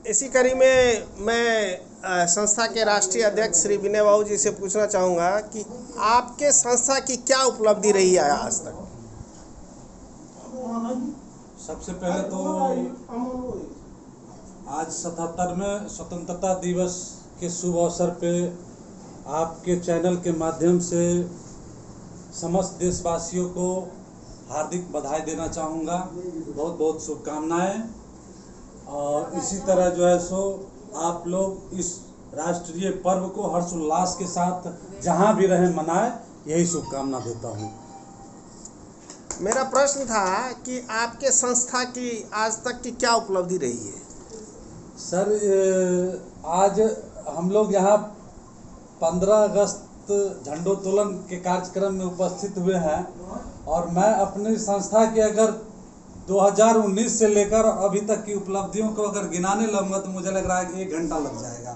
इसी कड़ी में मैं संस्था के राष्ट्रीय अध्यक्ष श्री विनय बाबू जी से पूछना चाहूँगा कि आपके संस्था की क्या उपलब्धि रही है आज तक। सबसे पहले तो आज 77वें स्वतंत्रता दिवस के शुभ अवसर पे आपके चैनल के माध्यम से समस्त देशवासियों को हार्दिक बधाई देना चाहूँगा। बहुत बहुत शुभकामनाएं। और इसी तरह जो है सो आप लोग इस राष्ट्रीय पर्व को हर्षोल्लास के साथ जहाँ भी रहें मनाएं, यही शुभकामना देता हूँ। मेरा प्रश्न था कि आपके संस्था की आज तक की क्या उपलब्धि रही है। सर, आज हम लोग यहाँ 15 अगस्त झंडोत्तोलन के कार्यक्रम में उपस्थित हुए हैं और मैं अपनी संस्था के अगर 2019 से लेकर अभी तक की उपलब्धियों को अगर गिनाने लगूंगा तो मुझे लग रहा है कि 1 घंटा लग जाएगा।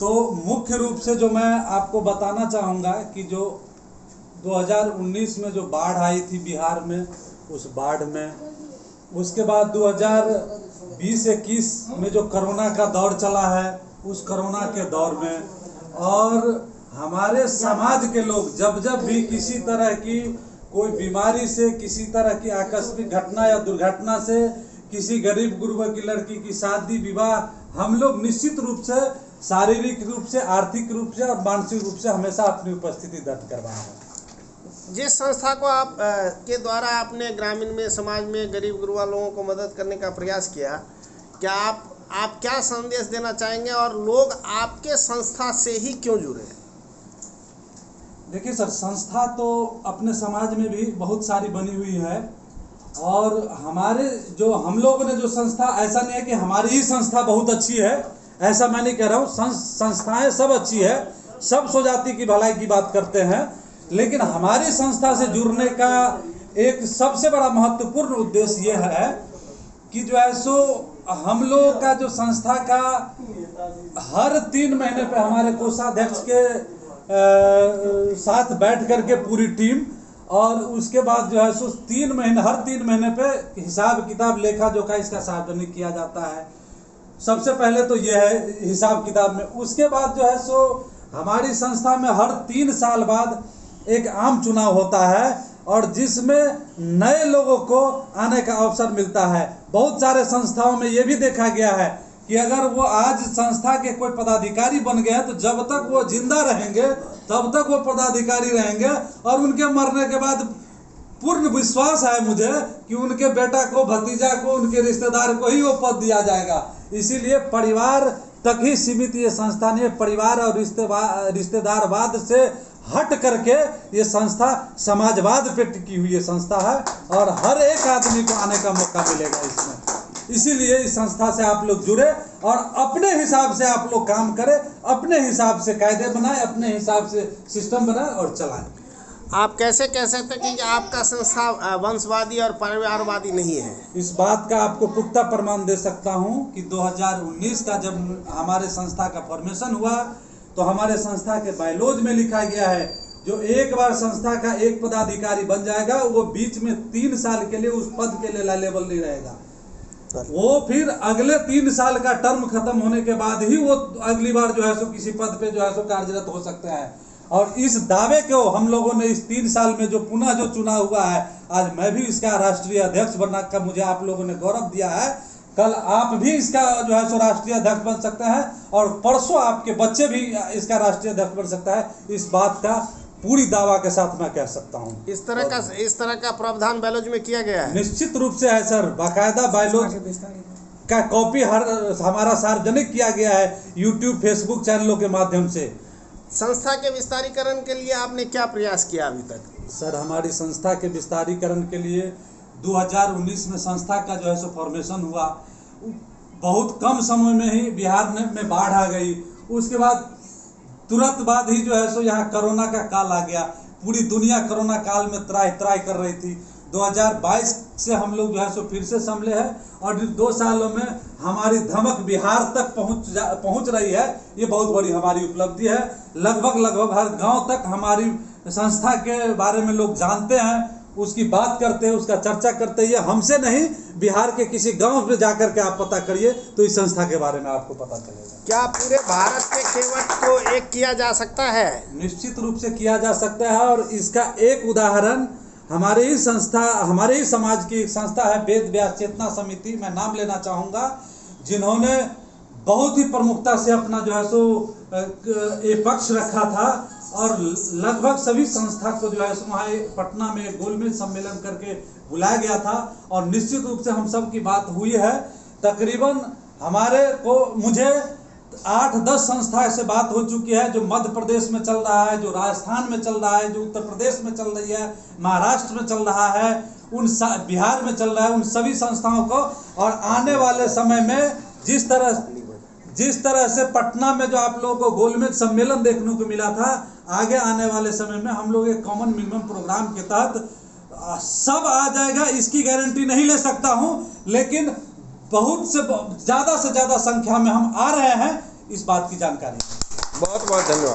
तो मुख्य रूप से जो मैं आपको बताना चाहूँगा कि जो 2019 में जो बाढ़ आई थी बिहार में, उस बाढ़ में, उसके बाद 2020-21 में जो कोरोना का दौर चला है, उस कोरोना के दौर में, और हमारे समाज के लोग जब जब भी किसी तरह की कोई बीमारी से, किसी तरह की आकस्मिक घटना या दुर्घटना से, किसी गरीब गुरबा की लड़की की शादी विवाह, हम लोग निश्चित रूप से शारीरिक रूप से, आर्थिक रूप से और मानसिक रूप से हमेशा अपनी उपस्थिति दर्ज करवाए हैं। जिस संस्था को आप के द्वारा आपने ग्रामीण में, समाज में गरीब गुरबा लोगों को मदद करने का प्रयास किया, क्या आप क्या संदेश देना चाहेंगे और लोग आपके संस्था से ही क्यों जुड़े? देखिए सर, संस्था तो अपने समाज में भी बहुत सारी बनी हुई है और हमारे जो हम लोगों ने जो संस्था, ऐसा नहीं है कि हमारी ही संस्था बहुत अच्छी है, ऐसा मैं नहीं कह रहा हूँ। संस्थाएं सब अच्छी है, सब स्वजाति की भलाई की बात करते हैं, लेकिन हमारी संस्था से जुड़ने का एक सबसे बड़ा महत्वपूर्ण उद्देश्य ये है कि जो है सो हम लोग का जो संस्था का हर 3 महीने पे हमारे कोषाध्यक्ष के साथ बैठ करके पूरी टीम, और उसके बाद जो है सो हर 3 महीने पे हिसाब किताब लेखा जोखा इसका सार्वजनिक किया जाता है। सबसे पहले तो यह है हिसाब किताब में। उसके बाद जो है सो हमारी संस्था में हर 3 साल बाद एक आम चुनाव होता है और जिसमें नए लोगों को आने का अवसर मिलता है। बहुत सारे संस्थाओं में ये भी देखा गया है कि अगर वो आज संस्था के कोई पदाधिकारी बन गए हैं तो जब तक वो जिंदा रहेंगे तब तक वो पदाधिकारी रहेंगे, और उनके मरने के बाद पूर्ण विश्वास है मुझे कि उनके बेटा को, भतीजा को, उनके रिश्तेदार को ही वो पद दिया जाएगा। इसीलिए परिवार तक ही सीमित ये संस्था नहीं है। परिवार और रिश्तेदारवाद से हट करके ये संस्था समाजवाद पे टिकी हुई ये संस्था है और हर एक आदमी को आने का मौका मिलेगा इसमें। इसीलिए इस संस्था से आप लोग जुड़े और अपने हिसाब से आप लोग काम करें, अपने हिसाब से कायदे बनाएं, अपने हिसाब से सिस्टम बनाएं और चलाएं। आप कैसे कह सकते हैं कि आपका संस्था वंशवादी और परिवारवादी नहीं है? इस बात का आपको पुख्ता प्रमाण दे सकता हूं कि 2019 का जब हमारे संस्था का फॉर्मेशन हुआ तो हमारे संस्था के बायलॉज में लिखा गया है जो एक बार संस्था का एक पदाधिकारी बन जाएगा वो बीच में 3 साल के लिए उस पद के लिए लायबल नहीं रहेगा। वो फिर अगले 3 साल का टर्म खत्म होने के बाद ही वो अगली बार जो है सो किसी पद पे जो है सो कार्यरत हो सकते हैं। और इस दावे को हम लोगों ने इस 3 साल में जो पुनः जो चुना हुआ है, आज मैं भी इसका राष्ट्रीय अध्यक्ष बनने का मुझे आप लोगों ने गौरव दिया है। कल आप भी इसका जो है सो राष्ट्रीय अध्यक्ष बन सकते हैं और परसों आपके बच्चे भी इसका राष्ट्रीय अध्यक्ष बन सकता है। इस बात का पूरी दावा के साथ मैं कह सकता हूं। इस तरह का प्रावधान बायलॉज में किया गया है? निश्चित रूप से है सर। बाकायदा बायलॉज का कॉपी हमारा सार्वजनिक किया गया है यूट्यूब, फेसबुक चैनलों के माध्यम से। संस्था के विस्तारीकरण के लिए आपने क्या प्रयास किया अभी तक? सर, हमारी संस्था के विस्तारीकरण के लिए 2019 में संस्था का जो है सो फॉर्मेशन हुआ। बहुत कम समय में ही बिहार में बाढ़ आ गई। उसके बाद तुरंत बाद ही जो है सो यहाँ कोरोना का काल आ गया। पूरी दुनिया कोरोना काल में त्राही कर रही थी। 2022 से हम लोग जो है सो फिर से संभले हैं और 2 सालों में हमारी धमक बिहार तक पहुंच रही है। ये बहुत बड़ी हमारी उपलब्धि है। लगभग हर गांव तक हमारी संस्था के बारे में लोग जानते हैं। उसकी बात करते हैं, उसका चर्चा करते हैं। ये हमसे नहीं, बिहार के किसी गांव में जाकर के आप पता करिए तो इस संस्था के बारे में आपको पता चलेगा। क्या पूरे भारत में केवट को एक किया जा सकता है? निश्चित रूप से किया जा सकता है, और इसका एक उदाहरण हमारे ही संस्था, हमारे ही समाज की एक संस्था है वेद व्यास चेतना समिति, मैं नाम लेना चाहूँगा, जिन्होंने बहुत ही प्रमुखता से अपना जो है सो ये पक्ष रखा था, और लगभग सभी संस्था को जो है सो वहाँ पटना में गोलमेज सम्मेलन करके बुलाया गया था, और निश्चित रूप से हम सब की बात हुई है। तकरीबन हमारे को मुझे 8-10 संस्था से बात हो चुकी है, जो मध्य प्रदेश में चल रहा है, जो राजस्थान में चल रहा है, जो उत्तर प्रदेश में चल रही है, महाराष्ट्र में चल रहा है, बिहार में चल रहा है, उन सभी संस्थाओं को। और आने वाले समय में जिस तरह से पटना में जो आप लोगों को गोलमेज सम्मेलन देखने को मिला था, आगे आने वाले समय में हम लोग एक कॉमन मिनिमम प्रोग्राम के तहत सब आ जाएगा, इसकी गारंटी नहीं ले सकता हूं, लेकिन बहुत से ज़्यादा संख्या में हम आ रहे हैं, इस बात की जानकारी। बहुत बहुत धन्यवाद।